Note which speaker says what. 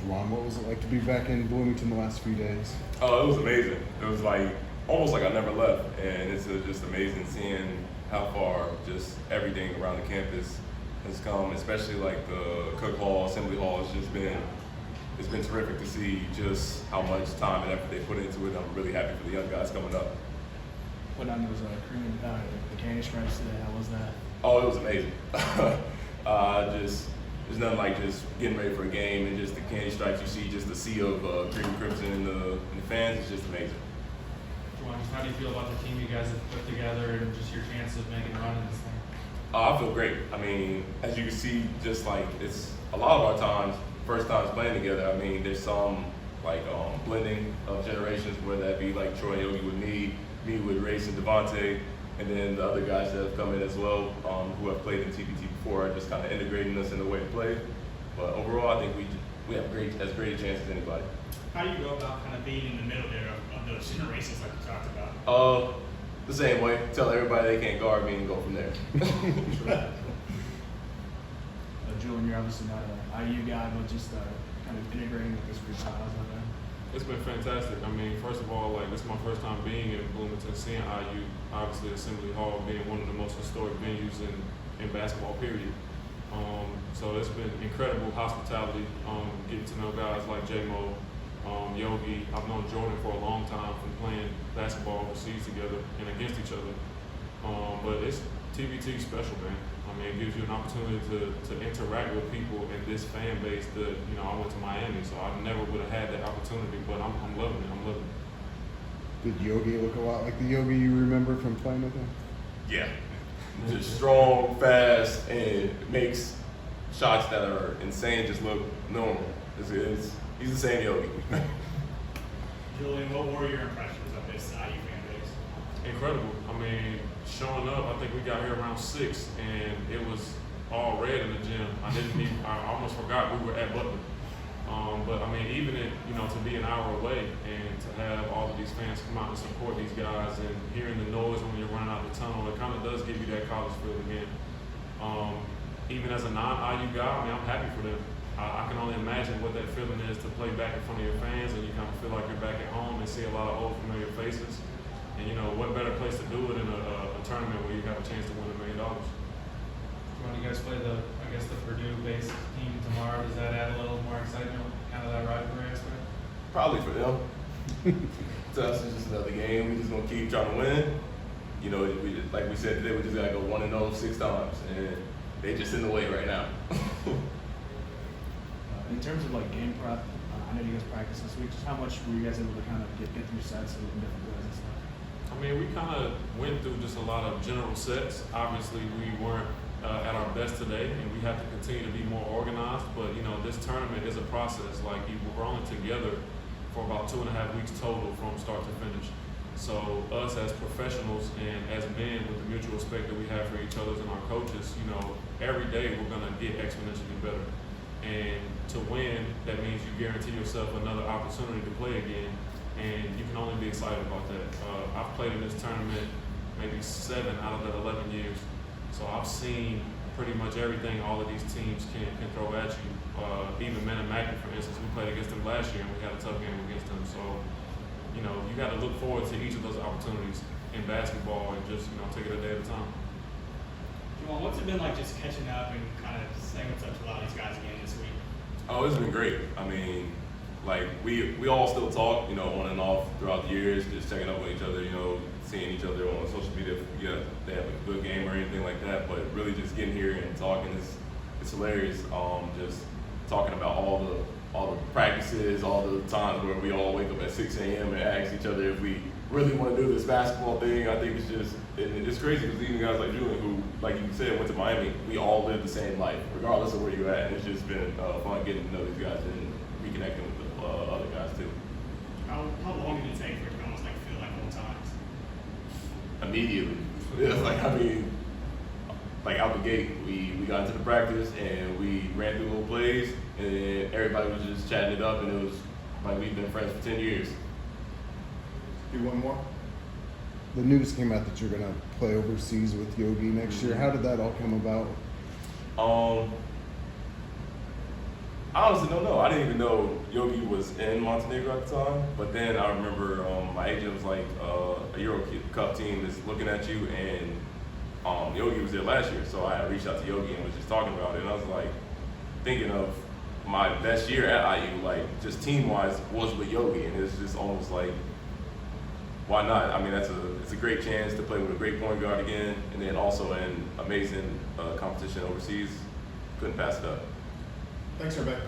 Speaker 1: Juwan, what was it like to be back in Bloomington the last few days?
Speaker 2: Oh, it was amazing. It was like almost like I never left, and it's just amazing seeing how far just everything around the campus has come, especially like the Cook Hall, Assembly Hall. It's been terrific to see just how much time and effort they put into it. I'm really happy for the young guys coming up.
Speaker 3: Put on those the candy stripes today. How was that?
Speaker 2: Oh, it was amazing. There's nothing like just getting ready for a game and just the candy stripes. You see just the sea of green and crimson in the fans. It's just amazing.
Speaker 4: Juwan, how do you feel about the team you guys have put together and just your chances of making a run in this thing?
Speaker 2: I feel great. I mean, as you can see, just like it's a lot of our times, first times playing together. I mean, there's some like blending of generations, whether that be like Troy Yogi with me with Race and Devontae, and then the other guys that have come in as well, who have played in TBT before, just kind of integrating us in the way to play. But overall, I think we have as great a chance as anybody.
Speaker 5: How do you go about kind of being in the middle there of those generations like you talked about?
Speaker 2: The same way. Tell everybody they can't guard me and go from there.
Speaker 3: Julian, you're obviously not an IU guy, but just kind of integrating with this group. How's that?
Speaker 6: It's been fantastic. I mean, first of all, like, this is my first time being in Bloomington, seeing IU, obviously Assembly Hall being one of the most historic venues in basketball, period. So it's been incredible hospitality, getting to know guys like J-Mo, Yogi. I've known Jordan for a long time from playing basketball overseas together and against each other. But it's TBT special, man. I mean, it gives you an opportunity to interact with people in this fan base that, I went to Miami, so I never would have had that opportunity, but I'm loving it. I'm loving it.
Speaker 1: Did Yogi look a lot like the Yogi you remember from playing with him?
Speaker 2: Yeah. Just strong, fast, and makes shots that are insane just look normal. He's the same Yogi.
Speaker 5: Julian, what were your impressions of this IU fan base?
Speaker 6: Incredible. I mean, showing up, I think we got here around 6, and it was all red in the gym. I almost forgot we were at Butler. But I mean, even to be an hour away and to have all of these fans come out and support these guys and hearing the noise when you're running out the tunnel, it kind of does give you that college feel again. Even as a non-IU guy, I mean, I'm happy for them. I can only imagine what that feeling is to play back in front of your fans and you kind of feel like you're back at home and see a lot of old familiar faces. And what better place to do it in a tournament where you have a chance to win $1 million?
Speaker 4: When you guys play the Purdue-based team tomorrow, does that add a little more excitement, kind of that rivalry aspect?
Speaker 2: Probably for them. To us, it's just another game. We just gonna keep trying to win. Like we said today, we just gotta go 1-0 6 times, and they just in the way right now.
Speaker 3: In terms of like game prep, I know you guys practiced this week. Just how much were you guys able to kind of get through sets and different plays and stuff?
Speaker 6: I mean, we kind of went through just a lot of general sets. Obviously, we weren't at our best today, and we have to continue to be more organized. But, this tournament is a process. Like, we're only together for about 2.5 weeks total from start to finish. So us as professionals and as men with the mutual respect that we have for each other and our coaches, every day we're going to get exponentially better. And to win, that means you guarantee yourself another opportunity to play again. And you can only be excited about that. I've played in this tournament maybe 7 out of the 11 years. So I've seen pretty much everything all of these teams can throw at you. Even Manamac, for instance, we played against them last year and we had a tough game against them. So, you got to look forward to each of those opportunities in basketball and just, take it a day at a time.
Speaker 5: Juwan, what's it been like just catching up and kind of saying what's up to a lot of these guys again this week?
Speaker 2: Oh, it's been great. I mean, like we all still talk, on and off throughout the years, just checking up with each other, seeing each other on social media, they have a good game or anything like that. But really, just getting here and talking it's hilarious. Just talking about all the practices, all the times where we all wake up at 6 a.m. and ask each other if we really want to do this basketball thing. I think it's crazy because even guys like Julian, who, like you said, went to Miami, we all live the same life, regardless of where you're at. And it's just been fun getting to know these guys and reconnecting with the other guys too.
Speaker 5: How long did it take for it to almost feel like old times?
Speaker 2: Immediately. It's like out the gate, we got into the practice and we ran through little plays and then everybody was just chatting it up and it was like we've been friends for 10 years.
Speaker 1: Do one more? The news came out that you're going to play overseas with Yogi next year. How did that all come about?
Speaker 2: I honestly don't know. I didn't even know Yogi was in Montenegro at the time. But then I remember my agent was like, a Euro Cup team is looking at you, and Yogi was there last year. So I reached out to Yogi and was just talking about it. And I was like, thinking of my best year at IU, like just team-wise, was with Yogi. And it's just almost like, why not? I mean, it's a great chance to play with a great point guard again, and then also an amazing competition overseas. Couldn't pass it up.
Speaker 1: Thanks, everybody.